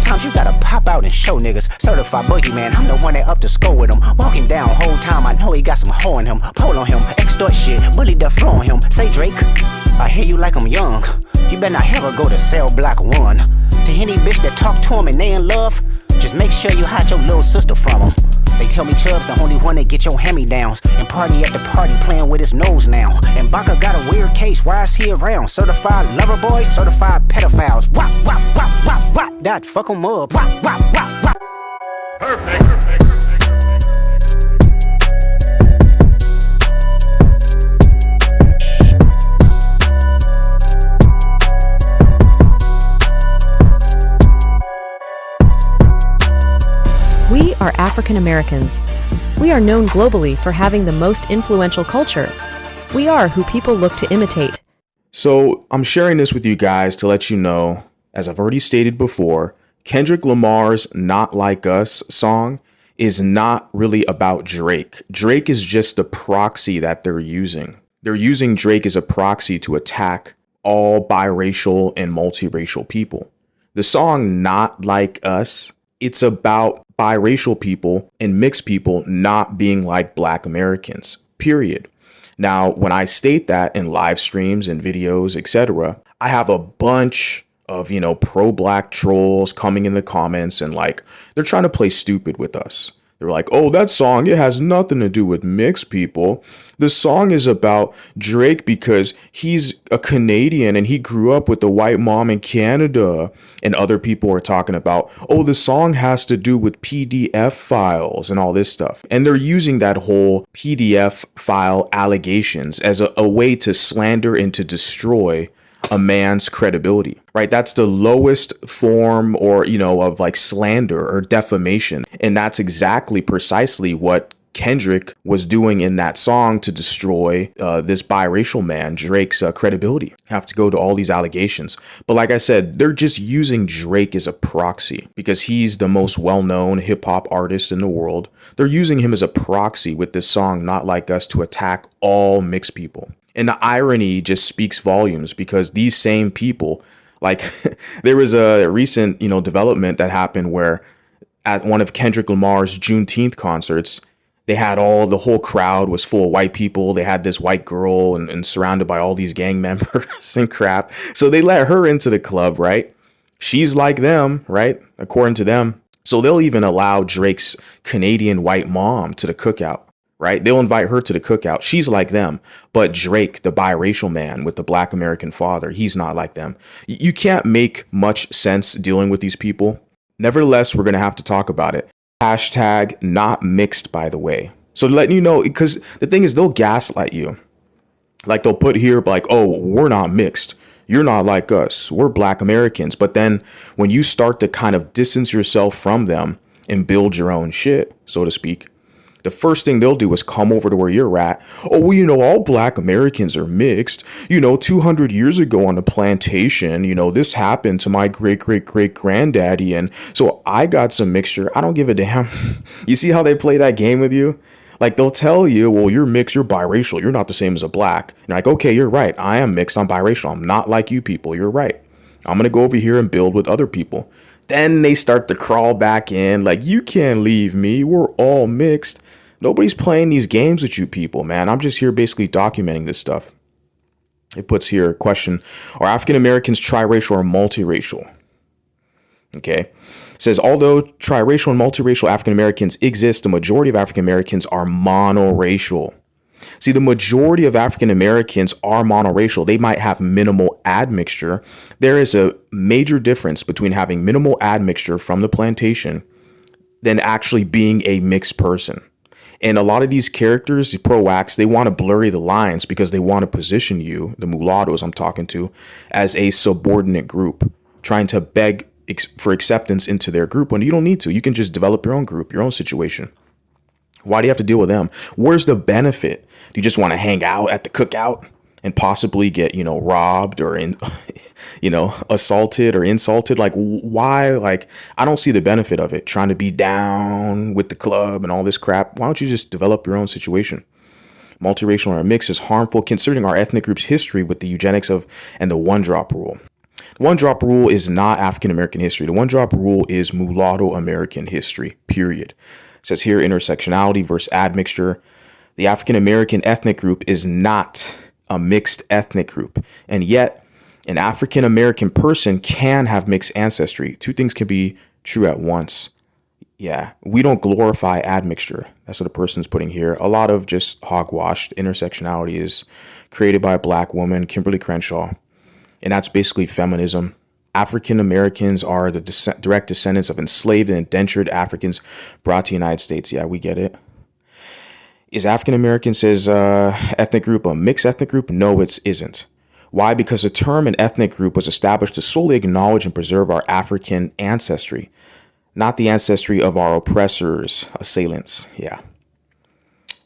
Sometimes you gotta pop out and show niggas. Certified boogeyman, I'm the one that up to score with him. Walk him down whole time, I know he got some hoe in him. Pull on him, extort shit, bully the floor on him. Say Drake, I hear you like I'm young. You better not ever go to cell block 1. To any bitch that talk to him and they in love, just make sure you hide your little sister from him. They tell me Chubb's the only one that get your hand-me-downs, and party at the party playing with his nose now. And Baca got a weird case, why is he around? Certified lover boys, certified pedophiles. Wop, wop, wop, wop, wop, that fuck 'em up. Wop, wop, wop, wop. Perfect. We are African Americans. We are known globally for having the most influential culture. We are who people look to imitate. So I'm sharing this with you guys to let you know, as I've already stated before, Kendrick Lamar's Not Like Us song is not really about Drake. Drake is just the proxy that they're using. They're using Drake as a proxy to attack all biracial and multiracial people. The song Not Like Us, it's about biracial people and mixed people not being like Black Americans, period. Now, when I state that in live streams and videos, etc., I have a bunch of, pro-Black trolls coming in the comments and they're trying to play stupid with us. They're like, oh, that song, it has nothing to do with mixed people. The song is about Drake because he's a Canadian and he grew up with a white mom in Canada. And other people are talking about, oh, the song has to do with PDF files and all this stuff. And they're using that whole PDF file allegations as a way to slander and to destroy a man's credibility, right? That's the lowest form or, of slander or defamation. And that's exactly precisely what Kendrick was doing in that song to destroy this biracial man, Drake's credibility. Have to go to all these allegations. But like I said, they're just using Drake as a proxy because he's the most well-known hip hop artist in the world. They're using him as a proxy with this song, Not Like Us, to attack all mixed people. And the irony just speaks volumes because these same people, there was a recent, development that happened where at one of Kendrick Lamar's Juneteenth concerts, they had the whole crowd was full of white people. They had this white girl and surrounded by all these gang members and crap. So they let her into the club, right? She's like them, right? According to them. So they'll even allow Drake's Canadian white mom to the cookout. Right? They'll invite her to the cookout. She's like them. But Drake, the biracial man with the Black American father, he's not like them. You can't make much sense dealing with these people. Nevertheless, we're going to have to talk about it. Hashtag not mixed, by the way. So letting you know, because the thing is, they'll gaslight you. They'll put here oh, we're not mixed. You're not like us. We're Black Americans. But then when you start to kind of distance yourself from them and build your own shit, so to speak, the first thing they'll do is come over to where you're at. Oh, well, all Black Americans are mixed. 200 years ago on the plantation, this happened to my great-great-great-granddaddy. And so I got some mixture. I don't give a damn. You see how they play that game with you? They'll tell you, well, you're mixed, you're biracial. You're not the same as a Black. And you're like, okay, you're right. I am mixed. I'm biracial. I'm not like you people. You're right. I'm going to go over here and build with other people. Then they start to crawl back in you can't leave me. We're all mixed. Nobody's playing these games with you people, man. I'm just here basically documenting this stuff. It puts here a question. Are African Americans triracial or multiracial? Okay. It says, although triracial and multiracial African Americans exist, the majority of African Americans are monoracial. See, the majority of African Americans are monoracial. They might have minimal admixture. There is a major difference between having minimal admixture from the plantation than actually being a mixed person. And a lot of these characters, the pro-acts, they want to blurry the lines because they want to position you, the mulattoes I'm talking to, as a subordinate group, trying to beg for acceptance into their group when you don't need to. You can just develop your own group, your own situation. Why do you have to deal with them? Where's the benefit? Do you just want to hang out at the cookout and possibly get, robbed or, assaulted or insulted? Why? I don't see the benefit of it. Trying to be down with the club and all this crap. Why don't you just develop your own situation? Multiracial or mix is harmful considering our ethnic group's history with the eugenics and the one drop rule. The one drop rule is not African American history. The one drop rule is mulatto American history, period. It says here intersectionality versus admixture. The African American ethnic group is not a mixed ethnic group. And yet, an African American person can have mixed ancestry. Two things can be true at once. Yeah, we don't glorify admixture. That's what a person's putting here. A lot of just hogwash. Intersectionality is created by a black woman, Kimberly Crenshaw. And that's basically feminism. African Americans are the direct descendants of enslaved and indentured Africans brought to the United States. Yeah, we get it. Is African Americans says ethnic group a mixed ethnic group? No, it isn't. Why? Because the term an ethnic group was established to solely acknowledge and preserve our African ancestry, not the ancestry of our oppressors, assailants. Yeah.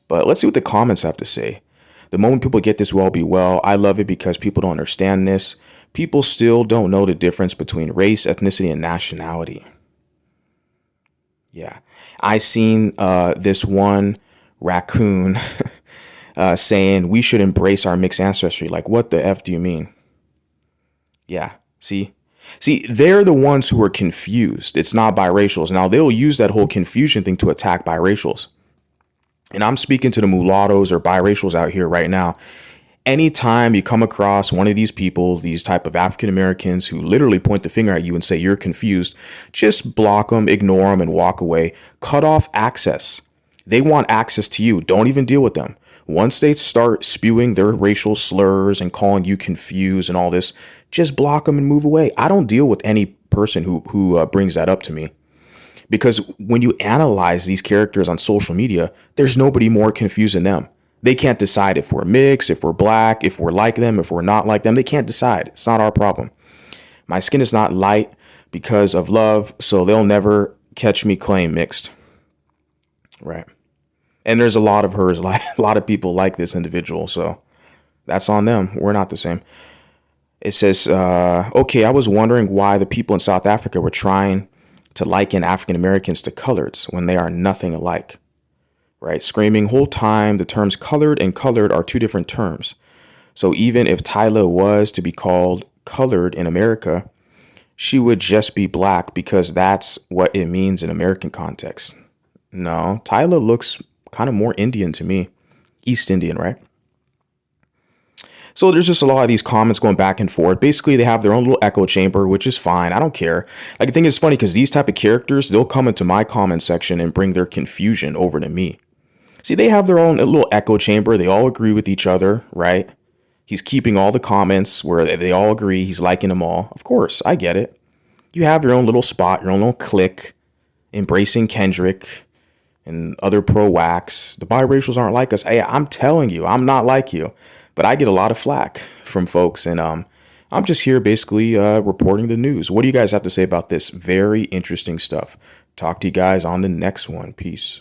But let's see what the comments have to say. The moment people get this well be well, I love it because people don't understand this. People still don't know the difference between race, ethnicity, and nationality. Yeah. I seen this one raccoon saying we should embrace our mixed ancestry. Like, what the F do you mean? Yeah. See, they're the ones who are confused. It's not biracials. Now, they'll use that whole confusion thing to attack biracials. And I'm speaking to the mulattoes or biracials out here right now. Anytime you come across one of these people, these type of African Americans who literally point the finger at you and say you're confused, just block them, ignore them, and walk away. Cut off access. They want access to you. Don't even deal with them. Once they start spewing their racial slurs and calling you confused and all this, just block them and move away. I don't deal with any person who brings that up to me. Because when you analyze these characters on social media, there's nobody more confused than them. They can't decide if we're mixed, if we're black, if we're like them, if we're not like them. They can't decide. It's not our problem. My skin is not light because of love, so they'll never catch me claim mixed. Right. And there's a lot of hers, like a lot of people like this individual, so that's on them. We're not the same. It says, okay, I was wondering why the people in South Africa were trying to liken African Americans to coloreds when they are nothing alike. Right? Screaming whole time, the terms colored and colored are two different terms. So even if Tyla was to be called colored in America, she would just be black because that's what it means in American context. No, Tyla looks kind of more Indian to me. East Indian, right? So there's just a lot of these comments going back and forth. Basically, they have their own little echo chamber, which is fine. I don't care. Like, I think it's funny because these type of characters, they'll come into my comment section and bring their confusion over to me. See, they have their own little echo chamber. They all agree with each other, right? He's keeping all the comments where they all agree. He's liking them all. Of course, I get it. You have your own little spot, your own little clique, embracing Kendrick and other pro-wax. The biracials aren't like us. Hey, I'm telling you, I'm not like you. But I get a lot of flack from folks, and I'm just here basically reporting the news. What do you guys have to say about this? Very interesting stuff. Talk to you guys on the next one. Peace.